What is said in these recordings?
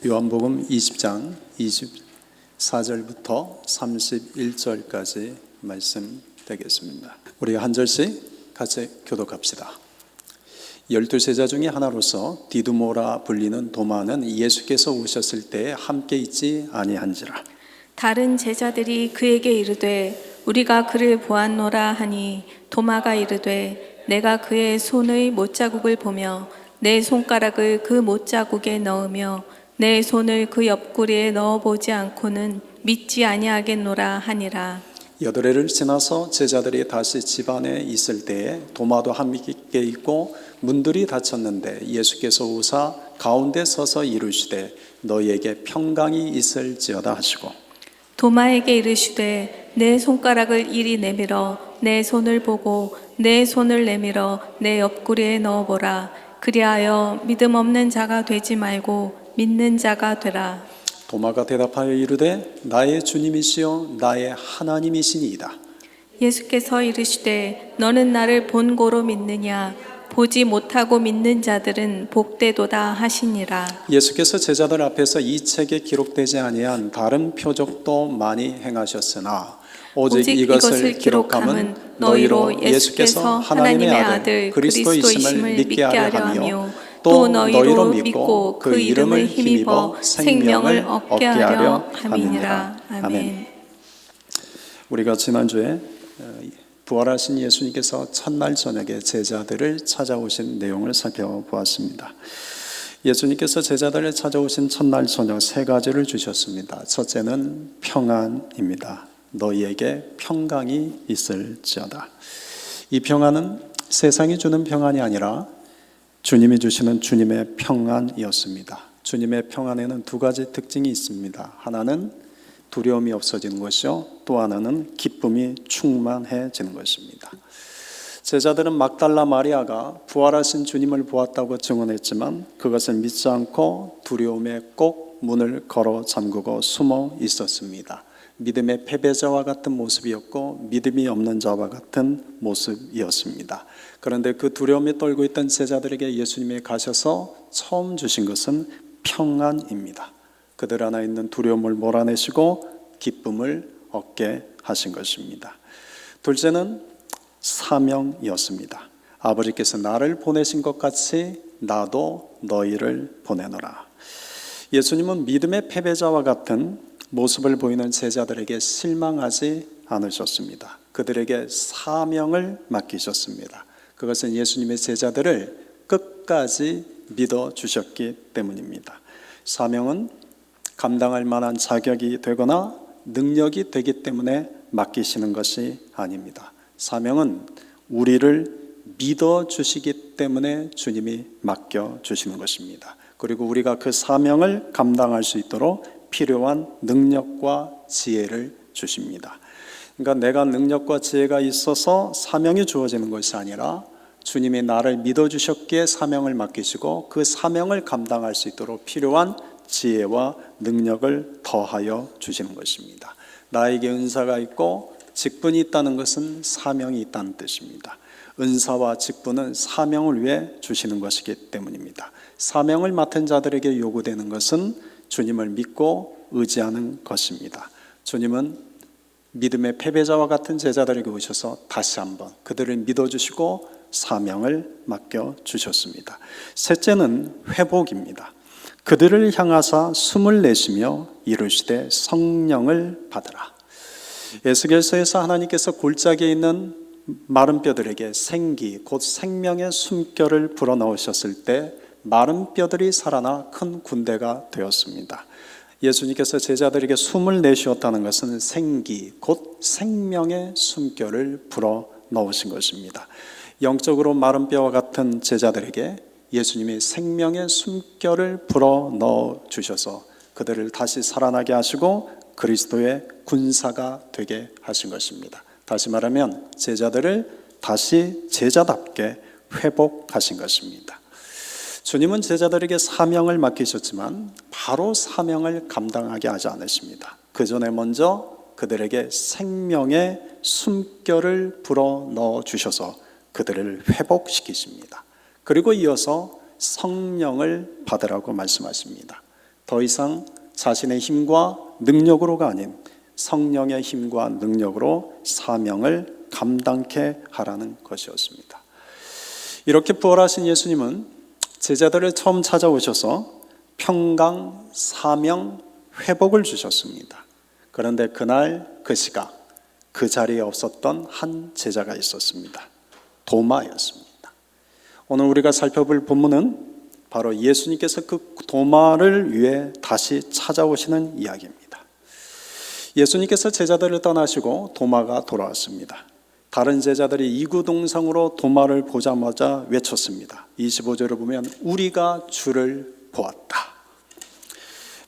요한복음 20장 24절부터 31절까지 말씀 되겠습니다. 우리 한 절씩 같이 교독합시다. 12제자 중에 하나로서 디두모라 불리는 도마는 예수께서 오셨을 때에 함께 있지 아니한지라. 다른 제자들이 그에게 이르되 우리가 그를 보았노라 하니 도마가 이르되 내가 그의 손의 못자국을 보며 내 손가락을 그 못자국에 넣으며 내 손을 그 옆구리에 넣어보지 않고는 믿지 아니하겠노라 하니라. 여드레를 지나서 제자들이 다시 집 안에 있을 때에 도마도 함께 있고 문들이 닫혔는데 예수께서 오사 가운데 서서 이르시되 너희에게 평강이 있을지어다 하시고 도마에게 이르시되 내 손가락을 이리 내밀어 내 손을 보고 내 손을 내밀어 내 옆구리에 넣어보라. 그리하여 믿음 없는 자가 되지 말고 믿는 자가 되라. 도마가 대답하여 이르되 나의 주님이시여 나의 하나님이시니이다. 예수께서 이르시되 너는 나를 본고로 믿느냐? 보지 못하고 믿는 자들은 복되도다 하시니라. 예수께서 제자들 앞에서 이 책에 기록되지 아니한 다른 표적도 많이 행하셨으나 오직 이것을 기록함은 너희로 예수께서 하나님의 아들 그리스도이심을 믿게 하려 하며 또 너희로 믿고 그 이름을 힘입어 생명을 얻게 하려 함이니라. 아멘. 우리가 지난주에 부활하신 예수님께서 첫날 저녁에 제자들을 찾아오신 내용을 살펴보았습니다. 예수님께서 제자들을 찾아오신 첫날 저녁 세 가지를 주셨습니다. 첫째는 평안입니다. 너희에게 평강이 있을지어다. 이 평안은 세상이 주는 평안이 아니라 주님이 주시는 주님의 평안이었습니다. 주님의 평안에는 두 가지 특징이 있습니다. 하나는 두려움이 없어지는 것이요, 또 하나는 기쁨이 충만해지는 것입니다. 제자들은 막달라 마리아가 부활하신 주님을 보았다고 증언했지만 그것을 믿지 않고 두려움에 꼭 문을 걸어 잠그고 숨어 있었습니다. 믿음의 패배자와 같은 모습이었고 믿음이 없는 자와 같은 모습이었습니다. 그런데 그 두려움에 떨고 있던 제자들에게 예수님이 가셔서 처음 주신 것은 평안입니다. 그들 안에 있는 두려움을 몰아내시고 기쁨을 얻게 하신 것입니다. 둘째는 사명이었습니다. 아버지께서 나를 보내신 것 같이 나도 너희를 보내노라. 예수님은 믿음의 패배자와 같은 모습을 보이는 제자들에게 실망하지 않으셨습니다. 그들에게 사명을 맡기셨습니다. 그것은 예수님의 제자들을 끝까지 믿어주셨기 때문입니다. 사명은 감당할 만한 자격이 되거나 능력이 되기 때문에 맡기시는 것이 아닙니다. 사명은 우리를 믿어주시기 때문에 주님이 맡겨주시는 것입니다. 그리고 우리가 그 사명을 감당할 수 있도록 필요한 능력과 지혜를 주십니다. 그러니까 내가 능력과 지혜가 있어서 사명이 주어지는 것이 아니라 주님이 나를 믿어주셨기에 사명을 맡기시고 그 사명을 감당할 수 있도록 필요한 지혜와 능력을 더하여 주시는 것입니다. 나에게 은사가 있고 직분이 있다는 것은 사명이 있다는 뜻입니다. 은사와 직분은 사명을 위해 주시는 것이기 때문입니다. 사명을 맡은 자들에게 요구되는 것은 주님을 믿고 의지하는 것입니다. 주님은 믿음의 패배자와 같은 제자들에게 오셔서 다시 한번 그들을 믿어주시고 사명을 맡겨주셨습니다. 셋째는 회복입니다. 그들을 향하사 숨을 내쉬며 이르시되 성령을 받으라. 에스겔서에서 하나님께서 골짜기에 있는 마른 뼈들에게 생기 곧 생명의 숨결을 불어넣으셨을 때 마른 뼈들이 살아나 큰 군대가 되었습니다. 예수님께서 제자들에게 숨을 내쉬었다는 것은 생기 곧 생명의 숨결을 불어넣으신 것입니다. 영적으로 마른 뼈와 같은 제자들에게 예수님이 생명의 숨결을 불어넣어 주셔서 그들을 다시 살아나게 하시고 그리스도의 군사가 되게 하신 것입니다. 다시 말하면 제자들을 다시 제자답게 회복하신 것입니다. 주님은 제자들에게 사명을 맡기셨지만 바로 사명을 감당하게 하지 않으십니다. 그 전에 먼저 그들에게 생명의 숨결을 불어넣어 주셔서 그들을 회복시키십니다. 그리고 이어서 성령을 받으라고 말씀하십니다. 더 이상 자신의 힘과 능력으로가 아닌 성령의 힘과 능력으로 사명을 감당케 하라는 것이었습니다. 이렇게 부활하신 예수님은 제자들을 처음 찾아오셔서 평강, 사명, 회복을 주셨습니다. 그런데 그날 그 시각 그 자리에 없었던 한 제자가 있었습니다. 도마였습니다. 오늘 우리가 살펴볼 본문은 바로 예수님께서 그 도마를 위해 다시 찾아오시는 이야기입니다. 예수님께서 제자들을 떠나시고 도마가 돌아왔습니다. 다른 제자들이 이구동성으로 도마를 보자마자 외쳤습니다. 25절을 보면 우리가 주를 보았다.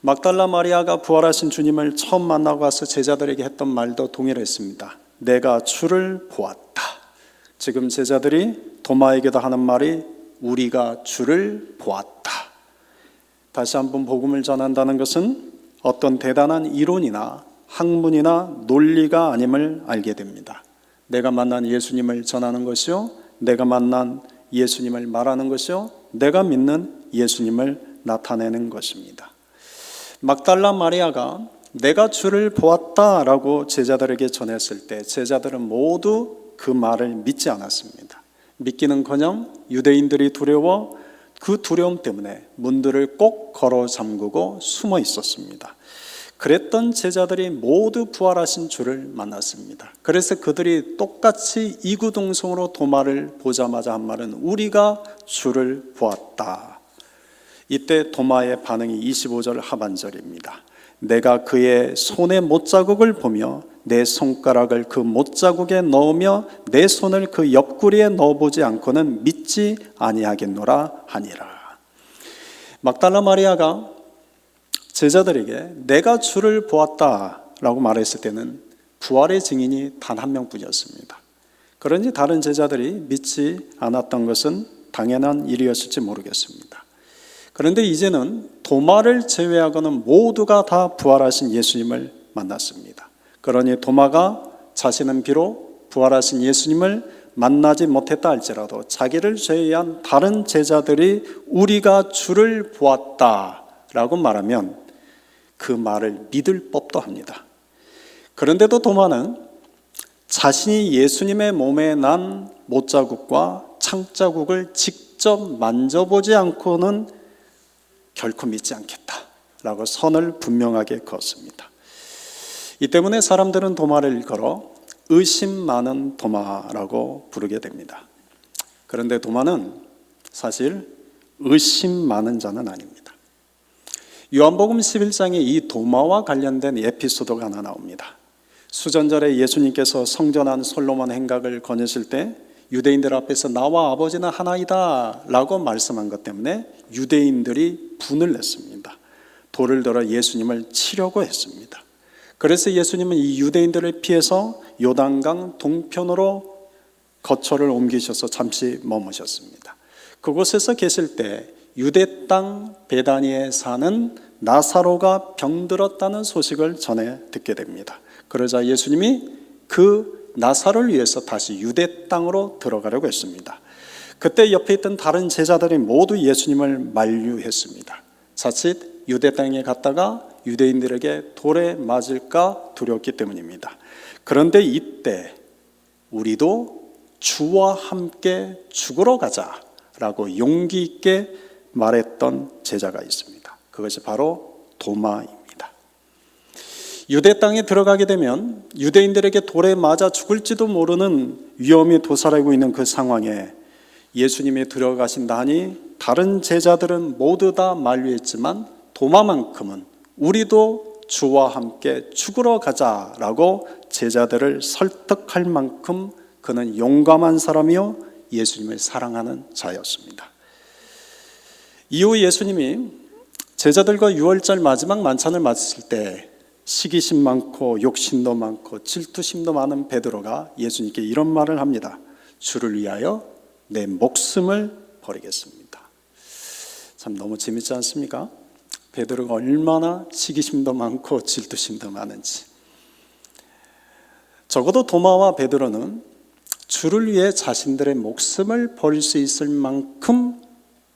막달라 마리아가 부활하신 주님을 처음 만나고 와서 제자들에게 했던 말도 동일했습니다. 내가 주를 보았다. 지금 제자들이 도마에게도 하는 말이 우리가 주를 보았다. 다시 한번 복음을 전한다는 것은 어떤 대단한 이론이나 학문이나 논리가 아님을 알게 됩니다. 내가 만난 예수님을 전하는 것이요, 내가 만난 예수님을 말하는 것이요, 내가 믿는 예수님을 나타내는 것입니다. 막달라 마리아가 내가 주를 보았다라고 제자들에게 전했을 때 제자들은 모두 그 말을 믿지 않았습니다. 믿기는커녕 유대인들이 두려워 그 두려움 때문에 문들을 꼭 걸어 잠그고 숨어 있었습니다. 그랬던 제자들이 모두 부활하신 주를 만났습니다. 그래서 그들이 똑같이 이구동성으로 도마를 보자마자 한 말은 우리가 주를 보았다. 이때 도마의 반응이 25절 하반절입니다. 내가 그의 손의 못자국을 보며 내 손가락을 그 못자국에 넣으며 내 손을 그 옆구리에 넣어보지 않고는 믿지 아니하겠노라 하니라. 막달라 마리아가 제자들에게 내가 주를 보았다라고 말했을 때는 부활의 증인이 단 한 명뿐이었습니다. 그런지 다른 제자들이 믿지 않았던 것은 당연한 일이었을지 모르겠습니다. 그런데 이제는 도마를 제외하고는 모두가 다 부활하신 예수님을 만났습니다. 그러니 도마가 자신은 비록 부활하신 예수님을 만나지 못했다 할지라도 자기를 제외한 다른 제자들이 우리가 주를 보았다라고 말하면 그 말을 믿을 법도 합니다. 그런데도 도마는 자신이 예수님의 몸에 난 못자국과 창자국을 직접 만져보지 않고는 결코 믿지 않겠다라고 선을 분명하게 그었습니다. 이 때문에 사람들은 도마를 일컬어 의심 많은 도마라고 부르게 됩니다. 그런데 도마는 사실 의심 많은 자는 아닙니다. 요한복음 11장에 이 도마와 관련된 에피소드가 하나 나옵니다. 수전절에 예수님께서 성전한 솔로몬 행각을 거느실 때 유대인들 앞에서 나와 아버지는 하나이다 라고 말씀한 것 때문에 유대인들이 분을 냈습니다. 돌을 들어 예수님을 치려고 했습니다. 그래서 예수님은 이 유대인들을 피해서 요단강 동편으로 거처를 옮기셔서 잠시 머무셨습니다. 그곳에서 계실 때 유대 땅 베다니에 사는 나사로가 병들었다는 소식을 전해 듣게 됩니다. 그러자 예수님이 그 나사로를 위해서 다시 유대 땅으로 들어가려고 했습니다. 그때 옆에 있던 다른 제자들이 모두 예수님을 만류했습니다. 자칫 유대 땅에 갔다가 유대인들에게 돌에 맞을까 두려웠기 때문입니다. 그런데 이때 우리도 주와 함께 죽으러 가자라고 용기 있게 말했던 제자가 있습니다. 그것이 바로 도마입니다. 유대 땅에 들어가게 되면 유대인들에게 돌에 맞아 죽을지도 모르는 위험이 도사리고 있는 그 상황에 예수님이 들어가신다니 다른 제자들은 모두 다 만류했지만 도마만큼은 우리도 주와 함께 죽으러 가자라고 제자들을 설득할 만큼 그는 용감한 사람이요 예수님을 사랑하는 자였습니다. 이후 예수님이 제자들과 유월절 마지막 만찬을 마칠 때 시기심 많고 욕심도 많고 질투심도 많은 베드로가 예수님께 이런 말을 합니다. 주를 위하여 내 목숨을 버리겠습니다. 참 너무 재밌지 않습니까? 베드로가 얼마나 시기심도 많고 질투심도 많은지. 적어도 도마와 베드로는 주를 위해 자신들의 목숨을 버릴 수 있을 만큼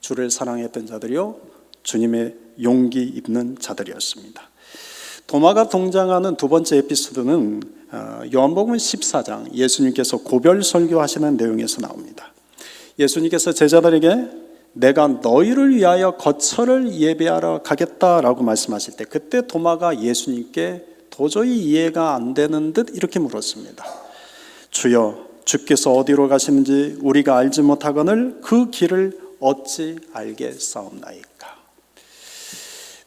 주를 사랑했던 자들이요 주님의 용기 있는 자들이었습니다. 도마가 등장하는 두 번째 에피소드는 요한복음 14장 예수님께서 고별 설교하시는 내용에서 나옵니다. 예수님께서 제자들에게 내가 너희를 위하여 거처를 예배하러 가겠다라고 말씀하실 때 그때 도마가 예수님께 도저히 이해가 안 되는 듯 이렇게 물었습니다. 주여, 주께서 어디로 가시는지 우리가 알지 못하거늘 그 길을 어찌 알겠사옵나이까.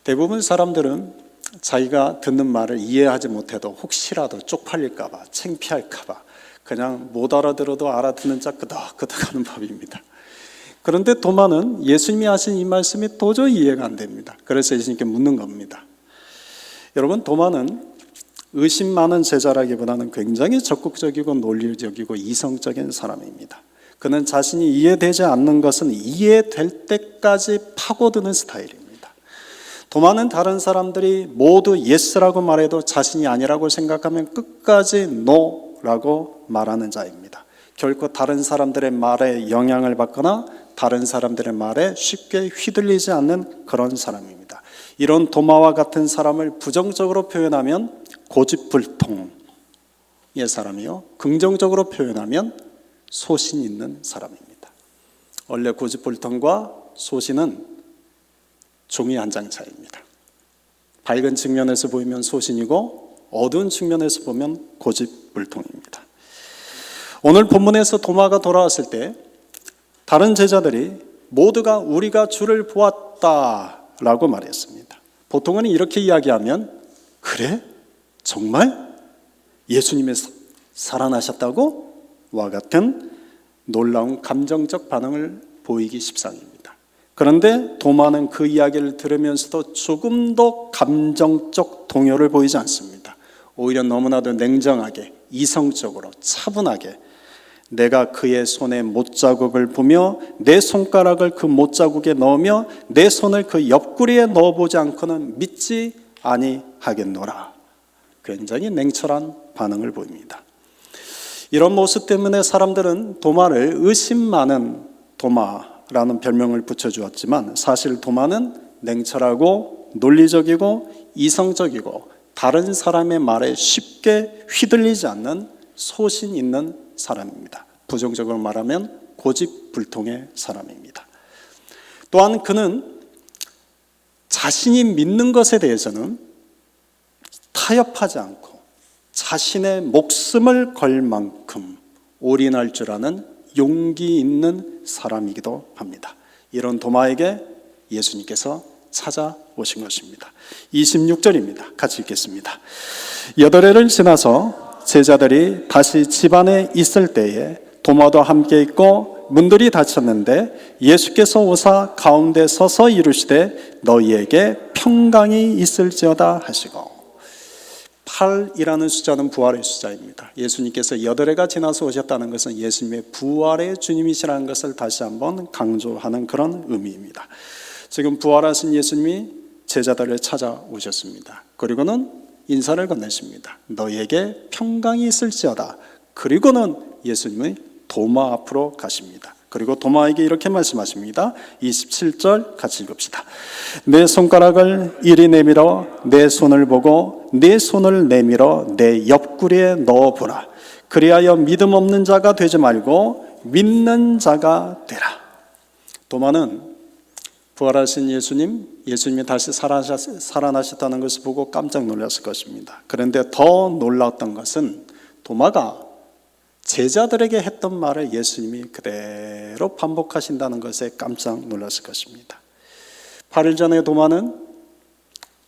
대부분 사람들은 자기가 듣는 말을 이해하지 못해도 혹시라도 쪽팔릴까 봐, 창피할까 봐 그냥 못 알아들어도 알아듣는 자 끄덕끄덕하는 법입니다. 그런데 도마는 예수님이 하신 이 말씀이 도저히 이해가 안 됩니다. 그래서 예수님께 묻는 겁니다. 여러분, 도마는 의심 많은 제자라기보다는 굉장히 적극적이고 논리적이고 이성적인 사람입니다. 그는 자신이 이해되지 않는 것은 이해될 때까지 파고드는 스타일입니다. 도마는 다른 사람들이 모두 예스라고 말해도 자신이 아니라고 생각하면 끝까지 노라고 말하는 자입니다. 결코 다른 사람들의 말에 영향을 받거나 다른 사람들의 말에 쉽게 휘둘리지 않는 그런 사람입니다. 이런 도마와 같은 사람을 부정적으로 표현하면 고집불통의 사람이요, 긍정적으로 표현하면 소신 있는 사람입니다. 원래 고집불통과 소신은 종이 한 장 차이입니다. 밝은 측면에서 보이면 소신이고 어두운 측면에서 보면 고집불통입니다. 오늘 본문에서 도마가 돌아왔을 때 다른 제자들이 모두가 우리가 주를 보았다라고 말했습니다. 보통은 이렇게 이야기하면 그래? 정말? 예수님이 살아나셨다고? 와 같은 놀라운 감정적 반응을 보이기 십상입니다. 그런데 도마는 그 이야기를 들으면서도 조금도 감정적 동요를 보이지 않습니다. 오히려 너무나도 냉정하게, 이성적으로, 차분하게 내가 그의 손에 못자국을 보며 내 손가락을 그 못자국에 넣으며 내 손을 그 옆구리에 넣어보지 않고는 믿지 아니하겠노라. 굉장히 냉철한 반응을 보입니다. 이런 모습 때문에 사람들은 도마를 의심 많은 도마라는 별명을 붙여주었지만 사실 도마는 냉철하고 논리적이고 이성적이고 다른 사람의 말에 쉽게 휘둘리지 않는 소신 있는 사람입니다. 부정적으로 말하면 고집불통의 사람입니다. 또한 그는 자신이 믿는 것에 대해서는 타협하지 않고 자신의 목숨을 걸 만큼 올인할 줄 아는 용기 있는 사람이기도 합니다. 이런 도마에게 예수님께서 찾아오신 것입니다. 26절입니다. 같이 읽겠습니다. 8해를 지나서 제자들이 다시 집안에 있을 때에 도마도 함께 있고 문들이 닫혔는데 예수께서 오사 가운데 서서 이르시되 너희에게 평강이 있을지어다 하시고 8이라는 숫자는 부활의 숫자입니다. 예수님께서 8해가 지나서 오셨다는 것은 예수님의 부활의 주님이시라는 것을 다시 한번 강조하는 그런 의미입니다. 지금 부활하신 예수님이 제자들을 찾아오셨습니다. 그리고는 인사를 건네십니다. 너희에게 평강이 있을지어다. 그리고는 예수님이 도마 앞으로 가십니다. 그리고 도마에게 이렇게 말씀하십니다. 27절 같이 읽읍시다. 내 손가락을 이리 내밀어 내 손을 보고 내 손을 내밀어 내 옆구리에 넣어보라. 그리하여 믿음 없는 자가 되지 말고 믿는 자가 되라. 도마는 부활하신 예수님이 다시 살아나셨다는 것을 보고 깜짝 놀랐을 것입니다. 그런데 더 놀랐던 것은 도마가 제자들에게 했던 말을 예수님이 그대로 반복하신다는 것에 깜짝 놀랐을 것입니다. 8일 전에 도마는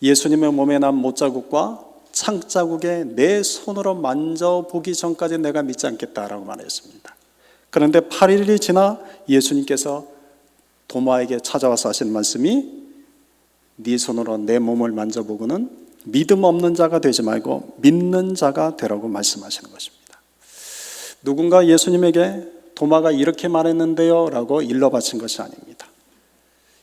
예수님의 몸에 난 못자국과 창자국에 내 손으로 만져보기 전까지 내가 믿지 않겠다라고 말했습니다. 그런데 8일이 지나 예수님께서 도마에게 찾아와서 하신 말씀이 네 손으로 내 몸을 만져보고는 믿음 없는 자가 되지 말고 믿는 자가 되라고 말씀하시는 것입니다. 누군가 예수님에게 도마가 이렇게 말했는데요 라고 일러바친 것이 아닙니다.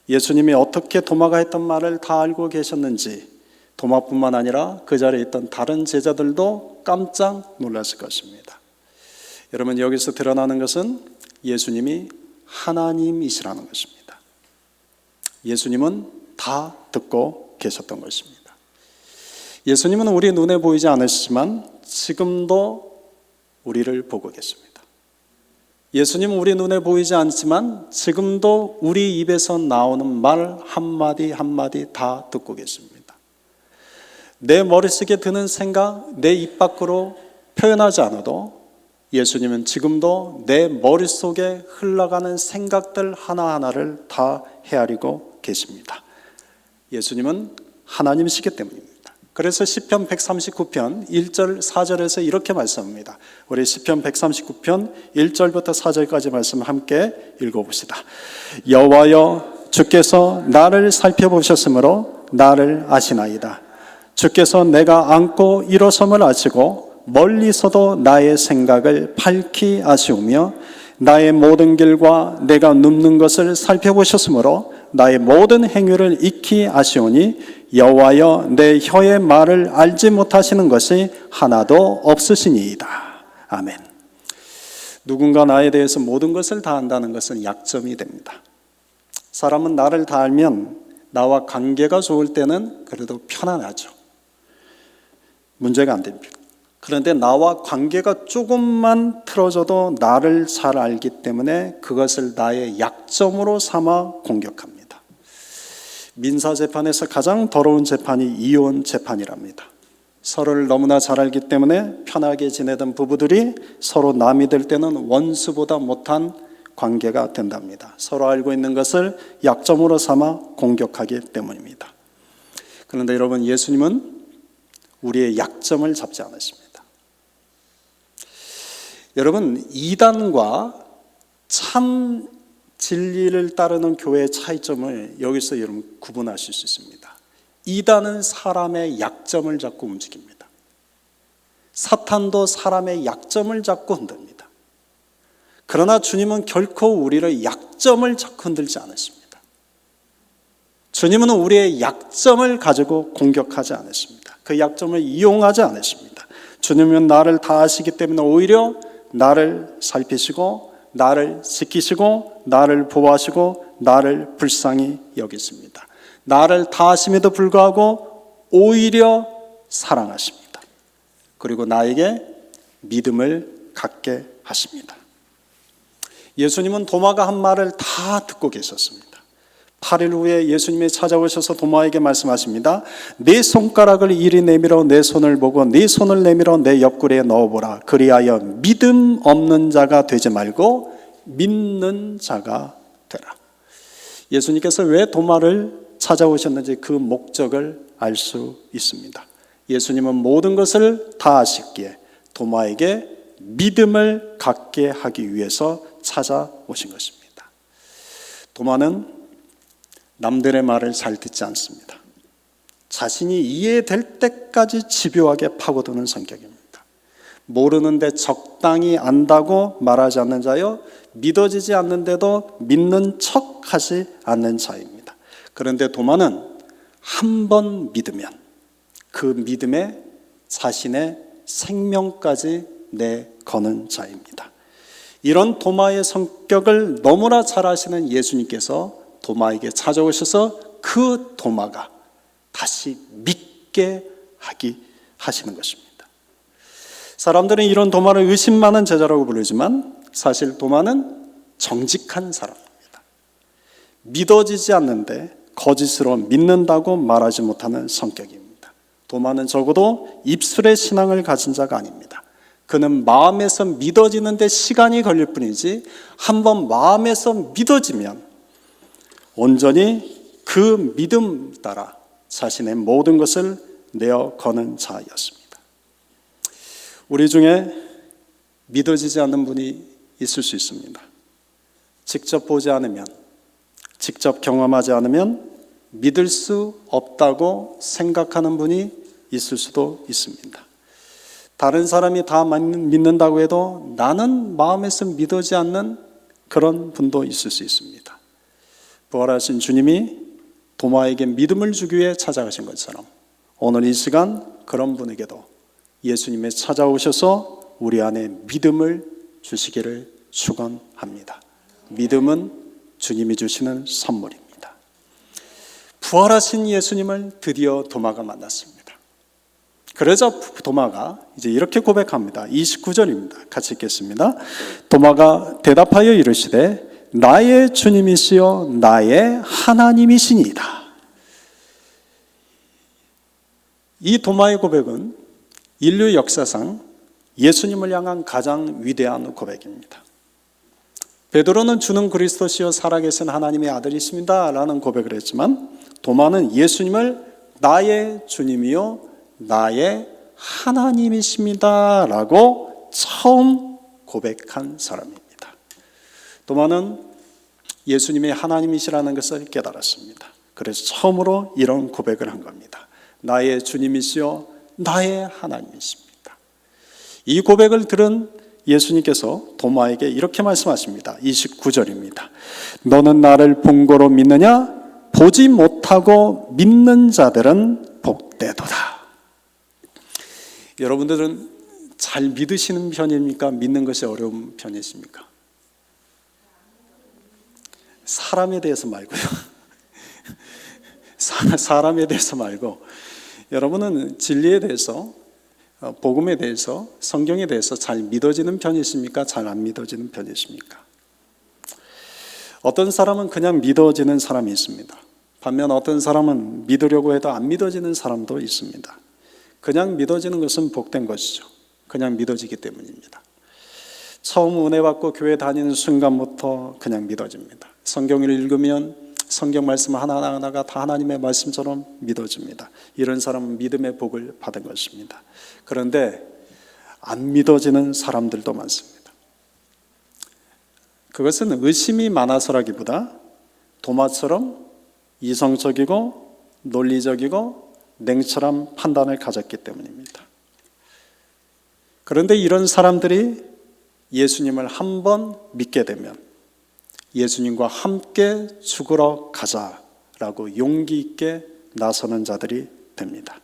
예수님이 어떻게 도마가 했던 말을 다 알고 계셨는지 도마뿐만 아니라 그 자리에 있던 다른 제자들도 깜짝 놀랐을 것입니다. 여러분, 여기서 드러나는 것은 예수님이 하나님이시라는 것입니다. 예수님은 다 듣고 계셨던 것입니다. 예수님은 우리 눈에 보이지 않으시지만 지금도 우리를 보고 계십니다. 예수님은 우리 눈에 보이지 않지만 지금도 우리 입에서 나오는 말 한마디 한마디 다 듣고 계십니다. 내 머릿속에 드는 생각, 내 입 밖으로 표현하지 않아도 예수님은 지금도 내 머릿속에 흘러가는 생각들 하나하나를 다 헤아리고 계십니다. 예수님은 하나님이시기 때문입니다. 그래서 시편 139편 1절 4절에서 이렇게 말씀합니다. 우리 시편 139편 1절부터 4절까지 말씀 함께 읽어봅시다. 여호와여, 주께서 나를 살펴보셨으므로 나를 아시나이다. 주께서 내가 앉고 일어섬을 아시고 멀리서도 나의 생각을 밝히 아시오며 나의 모든 길과 내가 눕는 것을 살펴보셨으므로 나의 모든 행위를 익히 아시오니 여호와여, 내 혀의 말을 알지 못하시는 것이 하나도 없으시니이다. 아멘. 누군가 나에 대해서 모든 것을 다 안다는 것은 약점이 됩니다. 사람은 나를 다 알면 나와 관계가 좋을 때는 그래도 편안하죠. 문제가 안 됩니다. 그런데 나와 관계가 조금만 틀어져도 나를 잘 알기 때문에 그것을 나의 약점으로 삼아 공격합니다. 민사재판에서 가장 더러운 재판이 이혼 재판이랍니다. 서로를 너무나 잘 알기 때문에 편하게 지내던 부부들이 서로 남이 될 때는 원수보다 못한 관계가 된답니다. 서로 알고 있는 것을 약점으로 삼아 공격하기 때문입니다. 그런데 여러분, 예수님은 우리의 약점을 잡지 않으십니다. 여러분, 이단과 참 진리를 따르는 교회의 차이점을 여기서 여러분 구분하실 수 있습니다. 이단은 사람의 약점을 잡고 움직입니다. 사탄도 사람의 약점을 잡고 흔듭니다. 그러나 주님은 결코 우리를 약점을 잡고 흔들지 않으십니다. 주님은 우리의 약점을 가지고 공격하지 않으십니다. 그 약점을 이용하지 않으십니다. 주님은 나를 다 아시기 때문에 오히려 나를 살피시고 나를 지키시고 나를 보호하시고 나를 불쌍히 여기십니다. 나를 다 아심에도 불구하고 오히려 사랑하십니다. 그리고 나에게 믿음을 갖게 하십니다. 예수님은 도마가 한 말을 다 듣고 계셨습니다. 8일 후에 예수님이 찾아오셔서 도마에게 말씀하십니다. 네 손가락을 이리 내밀어 내 손을 보고 네 손을 내밀어 내 옆구리에 넣어보라. 그리하여 믿음 없는 자가 되지 말고 믿는 자가 되라. 예수님께서 왜 도마를 찾아오셨는지 그 목적을 알 수 있습니다. 예수님은 모든 것을 다 아시기에 도마에게 믿음을 갖게 하기 위해서 찾아오신 것입니다. 도마는 남들의 말을 잘 듣지 않습니다. 자신이 이해될 때까지 집요하게 파고드는 성격입니다. 모르는데 적당히 안다고 말하지 않는 자요, 믿어지지 않는데도 믿는 척하지 않는 자입니다. 그런데 도마는 한 번 믿으면 그 믿음에 자신의 생명까지 내거는 자입니다. 이런 도마의 성격을 너무나 잘 아시는 예수님께서 도마에게 찾아오셔서 그 도마가 다시 믿게 하시는 것입니다. 사람들은 이런 도마를 의심 많은 제자라고 부르지만 사실 도마는 정직한 사람입니다. 믿어지지 않는데 거짓으로 믿는다고 말하지 못하는 성격입니다. 도마는 적어도 입술의 신앙을 가진 자가 아닙니다. 그는 마음에서 믿어지는데 시간이 걸릴 뿐이지 한번 마음에서 믿어지면 온전히 그 믿음 따라 자신의 모든 것을 내어 거는 자였습니다. 우리 중에 믿어지지 않는 분이 있을 수 있습니다. 직접 보지 않으면, 직접 경험하지 않으면 믿을 수 없다고 생각하는 분이 있을 수도 있습니다. 다른 사람이 다 믿는다고 해도 나는 마음에서 믿어지지 않는 그런 분도 있을 수 있습니다. 부활하신 주님이 도마에게 믿음을 주기 위해 찾아가신 것처럼 오늘 이 시간 그런 분에게도 예수님이 찾아오셔서 우리 안에 믿음을 주시기를 축원합니다. 믿음은 주님이 주시는 선물입니다. 부활하신 예수님을 드디어 도마가 만났습니다. 그러자 도마가 이제 이렇게 고백합니다. 29절입니다. 같이 읽겠습니다. 도마가 대답하여 이르시되 나의 주님이시여 나의 하나님이시니이다. 이 도마의 고백은 인류 역사상 예수님을 향한 가장 위대한 고백입니다. 베드로는 주는 그리스도시요 살아계신 하나님의 아들이십니다 라는 고백을 했지만, 도마는 예수님을 나의 주님이요 나의 하나님이십니다 라고 처음 고백한 사람입니다. 도마는 예수님의 하나님이시라는 것을 깨달았습니다. 그래서 처음으로 이런 고백을 한 겁니다. 나의 주님이시요 나의 하나님이십니다. 이 고백을 들은 예수님께서 도마에게 이렇게 말씀하십니다. 29절입니다. 너는 나를 본 거로 믿느냐? 보지 못하고 믿는 자들은 복되도다. 여러분들은 잘 믿으시는 편입니까? 믿는 것이 어려운 편이십니까? 사람에 대해서 말고요. 사람에 대해서 말고, 여러분은 진리에 대해서, 복음에 대해서, 성경에 대해서 잘 믿어지는 편이십니까? 잘 안 믿어지는 편이십니까? 어떤 사람은 그냥 믿어지는 사람이 있습니다. 반면 어떤 사람은 믿으려고 해도 안 믿어지는 사람도 있습니다. 그냥 믿어지는 것은 복된 것이죠. 그냥 믿어지기 때문입니다. 처음 은혜 받고 교회 다니는 순간부터 그냥 믿어집니다. 성경을 읽으면 성경 말씀 하나하나가 다 하나님의 말씀처럼 믿어집니다. 이런 사람은 믿음의 복을 받은 것입니다. 그런데 안 믿어지는 사람들도 많습니다. 그것은 의심이 많아서라기보다 도마처럼 이성적이고 논리적이고 냉철한 판단을 가졌기 때문입니다. 그런데 이런 사람들이 예수님을 한번 믿게 되면 예수님과 함께 죽으러 가자라고 용기 있게 나서는 자들이 됩니다.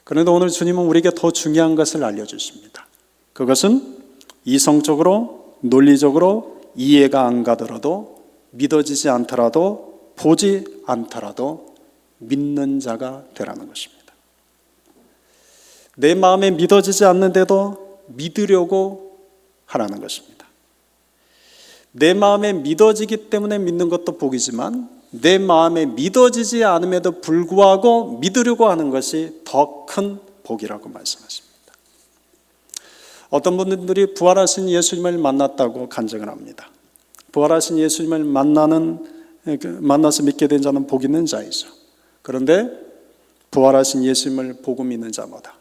그런데 오늘 주님은 우리에게 더 중요한 것을 알려주십니다. 그것은 이성적으로 논리적으로 이해가 안 가더라도, 믿어지지 않더라도, 보지 않더라도 믿는 자가 되라는 것입니다. 내 마음에 믿어지지 않는데도 믿으려고 하라는 것입니다. 내 마음에 믿어지기 때문에 믿는 것도 복이지만, 내 마음에 믿어지지 않음에도 불구하고 믿으려고 하는 것이 더 큰 복이라고 말씀하십니다. 어떤 분들이 부활하신 예수님을 만났다고 간증을 합니다. 부활하신 예수님을 만나서 믿게 된 자는 복 있는 자이죠. 그런데 부활하신 예수님을 보고 믿는 자보다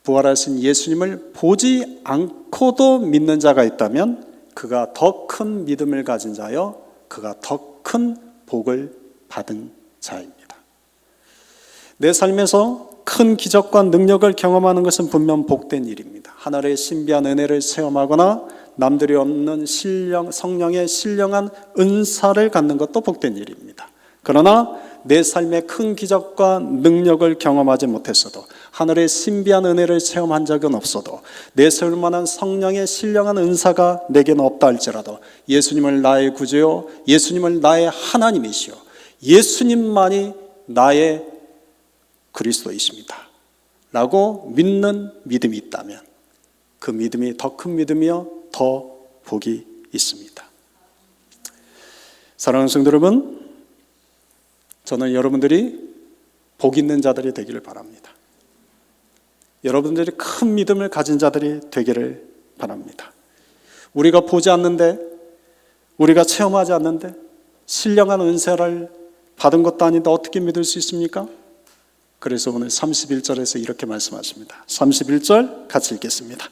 부활하신 예수님을 보지 않고도 믿는 자가 있다면 그가 더 큰 믿음을 가진 자여, 그가 더 큰 복을 받은 자입니다. 내 삶에서 큰 기적과 능력을 경험하는 것은 분명 복된 일입니다. 하늘의 신비한 은혜를 체험하거나 남들이 없는 성령의 신령한 은사를 갖는 것도 복된 일입니다. 그러나 내 삶에 큰 기적과 능력을 경험하지 못했어도, 하늘의 신비한 은혜를 체험한 적은 없어도, 내세울 만한 성령의 신령한 은사가 내게는 없다 할지라도 예수님을 나의 구주요, 예수님을 나의 하나님이시요, 예수님만이 나의 그리스도이십니다 라고 믿는 믿음이 있다면 그 믿음이 더 큰 믿음이요, 더 복이 있습니다. 사랑하는 성도 여러분, 저는 여러분들이 복 있는 자들이 되기를 바랍니다. 여러분들이 큰 믿음을 가진 자들이 되기를 바랍니다. 우리가 보지 않는데, 우리가 체험하지 않는데 신령한 은혜를 받은 것도 아닌데 어떻게 믿을 수 있습니까? 그래서 오늘 31절에서 이렇게 말씀하십니다. 31절 같이 읽겠습니다.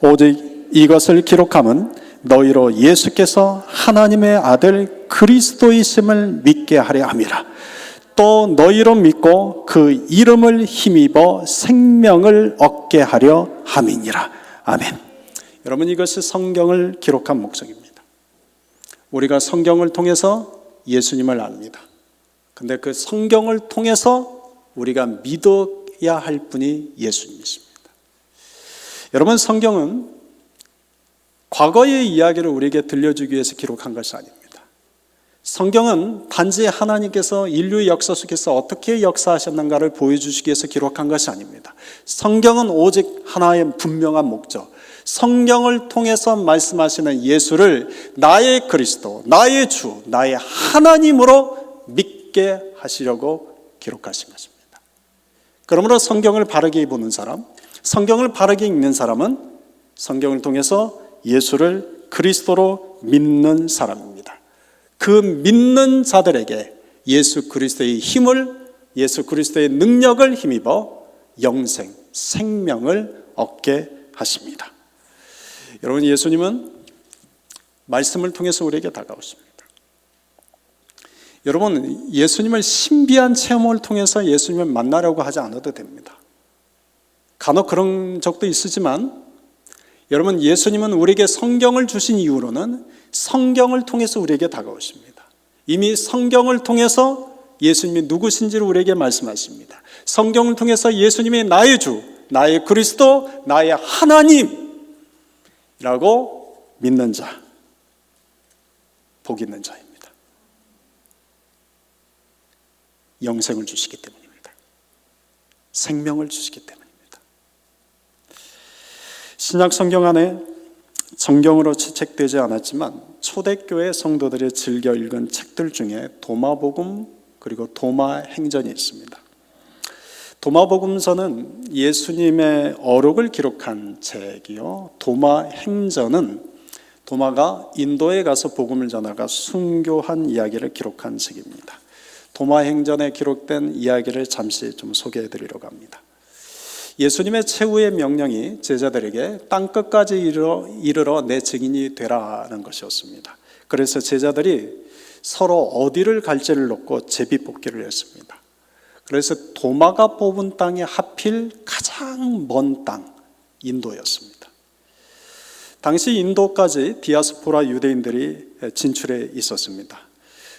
오직 이것을 기록함은 너희로 예수께서 하나님의 아들 그리스도이심을 믿게 하려 함이라. 또 너희로 믿고 그 이름을 힘입어 생명을 얻게 하려 함이니라. 아멘. 여러분, 이것이 성경을 기록한 목적입니다. 우리가 성경을 통해서 예수님을 압니다. 근데 그 성경을 통해서 우리가 믿어야 할 분이 예수님이십니다. 여러분, 성경은 과거의 이야기를 우리에게 들려주기 위해서 기록한 것이 아닙니다. 성경은 단지 하나님께서 인류의 역사 속에서 어떻게 역사하셨는가를 보여주시기 위해서 기록한 것이 아닙니다. 성경은 오직 하나의 분명한 목적, 성경을 통해서 말씀하시는 예수를 나의 그리스도, 나의 주, 나의 하나님으로 믿게 하시려고 기록하신 것입니다. 그러므로 성경을 바르게 보는 사람, 성경을 바르게 읽는 사람은 성경을 통해서 예수를 그리스도로 믿는 사람입니다. 그 믿는 자들에게 예수 그리스도의 힘을, 예수 그리스도의 능력을 힘입어 영생, 생명을 얻게 하십니다. 여러분, 예수님은 말씀을 통해서 우리에게 다가오십니다. 여러분, 예수님을 신비한 체험을 통해서 예수님을 만나려고 하지 않아도 됩니다. 간혹 그런 적도 있으지만 여러분, 예수님은 우리에게 성경을 주신 이후로는 성경을 통해서 우리에게 다가오십니다. 이미 성경을 통해서 예수님이 누구신지를 우리에게 말씀하십니다. 성경을 통해서 예수님이 나의 주, 나의 그리스도, 나의 하나님이라고 믿는 자, 복 있는 자입니다. 영생을 주시기 때문입니다. 생명을 주시기 때문입니다. 신약 성경 안에 정경으로 채책되지 않았지만 초대교회 성도들이 즐겨 읽은 책들 중에 도마복음 그리고 도마행전이 있습니다. 도마복음서는 예수님의 어록을 기록한 책이요, 도마행전은 도마가 인도에 가서 복음을 전하가 순교한 이야기를 기록한 책입니다. 도마행전에 기록된 이야기를 잠시 좀 소개해 드리려고 합니다. 예수님의 최후의 명령이 제자들에게 땅끝까지 이르러 내 증인이 되라는 것이었습니다. 그래서 제자들이 서로 어디를 갈지를 놓고 제비뽑기를 했습니다. 그래서 도마가 뽑은 땅이 하필 가장 먼 땅, 인도였습니다. 당시 인도까지 디아스포라 유대인들이 진출해 있었습니다.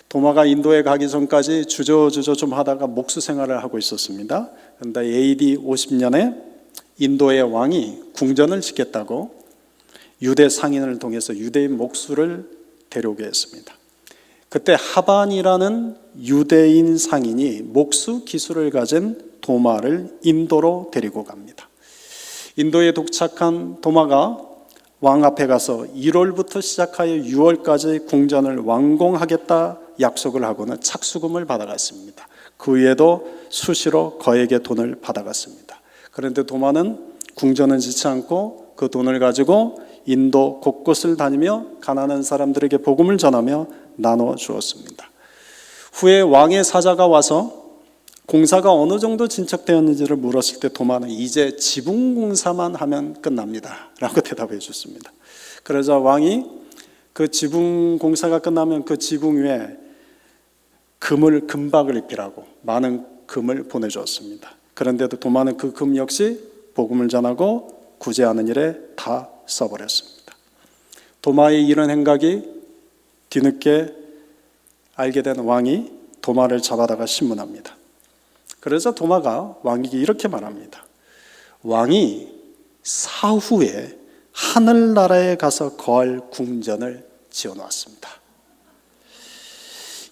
도마가 인도에 가기 전까지 주저주저 좀 하다가 목수 생활을 하고 있었습니다. 그런데 AD 50년에 인도의 왕이 궁전을 짓겠다고 유대 상인을 통해서 유대인 목수를 데려오게 했습니다. 그때 하반이라는 유대인 상인이 목수 기술을 가진 도마를 인도로 데리고 갑니다. 인도에 도착한 도마가 왕 앞에 가서 1월부터 시작하여 6월까지 궁전을 완공하겠다 약속을 하고는 착수금을 받아갔습니다. 그 외에도 수시로 거액의 돈을 받아갔습니다. 그런데 도마는 궁전은 짓지 않고 그 돈을 가지고 인도 곳곳을 다니며 가난한 사람들에게 복음을 전하며 나눠 주었습니다. 후에 왕의 사자가 와서 공사가 어느 정도 진척되었는지를 물었을 때 도마는 이제 지붕 공사만 하면 끝납니다 라고 대답해 줬습니다. 그러자 왕이 그 지붕 공사가 끝나면 그 지붕 위에 금박을 입히라고 많은 금을 보내주었습니다. 그런데도 도마는 그 금 역시 복음을 전하고 구제하는 일에 다 써버렸습니다. 도마의 이런 행각이 뒤늦게 알게 된 왕이 도마를 잡아다가 신문합니다. 그래서 도마가 왕에게 이렇게 말합니다. 왕이 사후에 하늘나라에 가서 거할 궁전을 지어놓았습니다.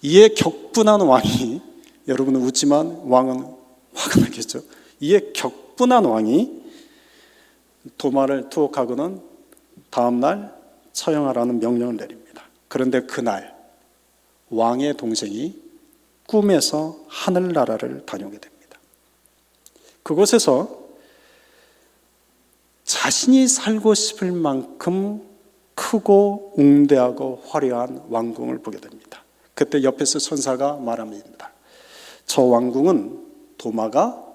이에 격분한 왕이, 여러분은 웃지만 왕은 화가 나겠죠. 이에 격분한 왕이 도마를 투옥하고는 다음날 처형하라는 명령을 내립니다. 그런데 그날 왕의 동생이 꿈에서 하늘나라를 다녀오게 됩니다. 그곳에서 자신이 살고 싶을 만큼 크고 웅대하고 화려한 왕궁을 보게 됩니다. 그때 옆에서 천사가 말합니다. 저 왕궁은 도마가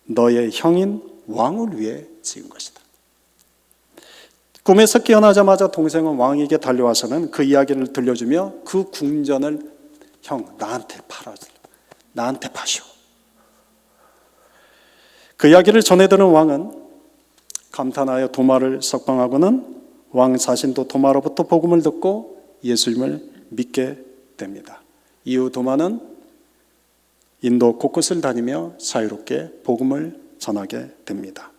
너의 형인 왕을 위해 지은 것이다. 꿈에서 깨어나자마자 동생은 왕에게 달려와서는 그 이야기를 들려주며 그 궁전을 형 나한테 팔아줘. 나한테 파시오. 그 이야기를 전해 들은 왕은 감탄하여 도마를 석방하고는 왕 자신도 도마로부터 복음을 듣고 예수님을 믿게 됩니다. 이후 도마는 인도 곳곳을 다니며 자유롭게 복음을 전하게 됩니다.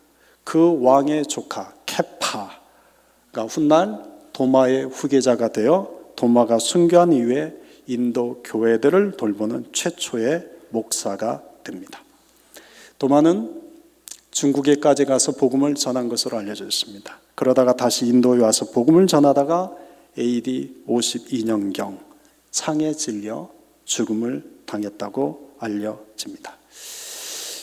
그 왕의 조카 케파가 훗날 도마의 후계자가 되어 도마가 순교한 이후에 인도 교회들을 돌보는 최초의 목사가 됩니다. 도마는 중국에까지 가서 복음을 전한 것으로 알려져 있습니다. 그러다가 다시 인도에 와서 복음을 전하다가 AD 52년경 창에 찔려 죽음을 당했다고 알려집니다.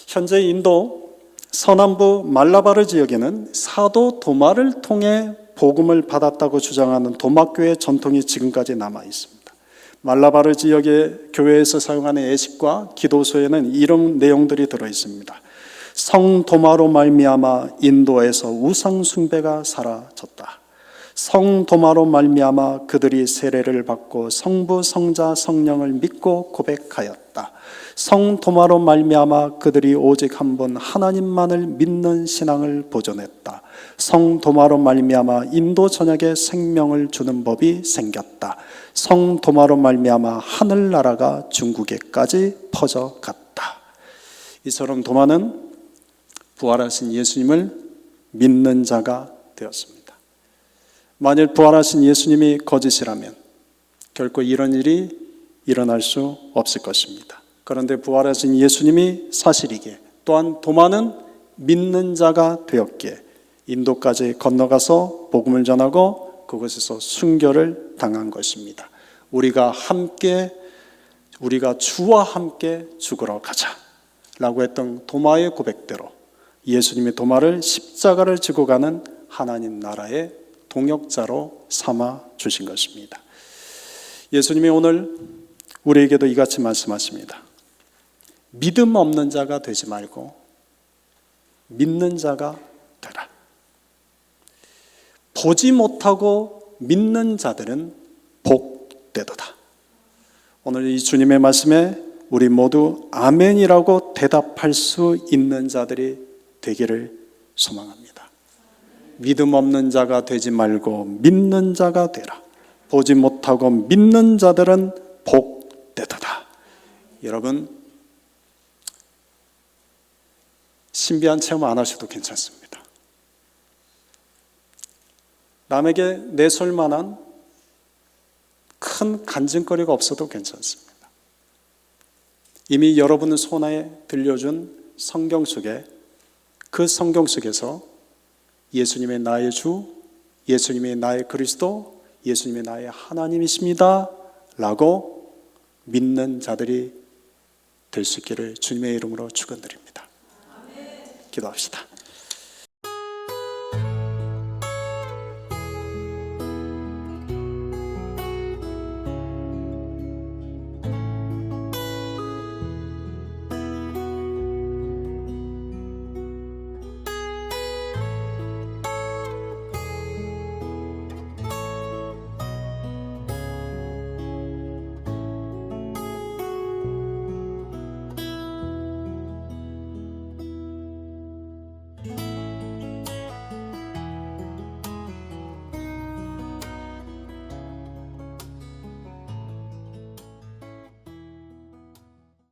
현재 인도 서남부 말라바르 지역에는 사도 도마를 통해 복음을 받았다고 주장하는 도마교회 전통이 지금까지 남아 있습니다. 말라바르 지역의 교회에서 사용하는 예식과 기도소에는 이런 내용들이 들어 있습니다. 성 도마로 말미암아 인도에서 우상 숭배가 사라졌다. 성 도마로 말미암아 그들이 세례를 받고 성부, 성자, 성령을 믿고 고백하였다. 성 도마로 말미암아 그들이 오직 한 분 하나님만을 믿는 신앙을 보존했다. 성 도마로 말미암아 인도 전역에 생명을 주는 법이 생겼다. 성 도마로 말미암아 하늘나라가 중국에까지 퍼져갔다. 이처럼 도마는 부활하신 예수님을 믿는 자가 되었습니다. 만일 부활하신 예수님이 거짓이라면 결코 이런 일이 일어날 수 없을 것입니다. 그런데 부활하신 예수님이 사실이기에 또한 도마는 믿는 자가 되었기에 인도까지 건너가서 복음을 전하고 그곳에서 순교를 당한 것입니다. 우리가 주와 함께 죽으러 가자라고 했던 도마의 고백대로 예수님이 도마를 십자가를 지고 가는 하나님 나라의 동역자로 삼아 주신 것입니다. 예수님이 오늘 우리에게도 이같이 말씀하십니다. 믿음 없는 자가 되지 말고 믿는 자가 되라. 보지 못하고 믿는 자들은 복되도다. 오늘 이 주님의 말씀에 우리 모두 아멘이라고 대답할 수 있는 자들이 되기를 소망합니다. 믿음 없는 자가 되지 말고 믿는 자가 되라. 보지 못하고 믿는 자들은 복되도다. 여러분, 신비한 체험 안 하셔도 괜찮습니다. 남에게 내설 만한 큰 간증거리가 없어도 괜찮습니다. 이미 여러분의 손에 들려준 성경 속에 그 성경 속에서 예수님의 나의 주, 예수님의 나의 그리스도, 예수님의 나의 하나님이십니다 라고 믿는 자들이 될 수 있기를 주님의 이름으로 축원드립니다. 기도합시다.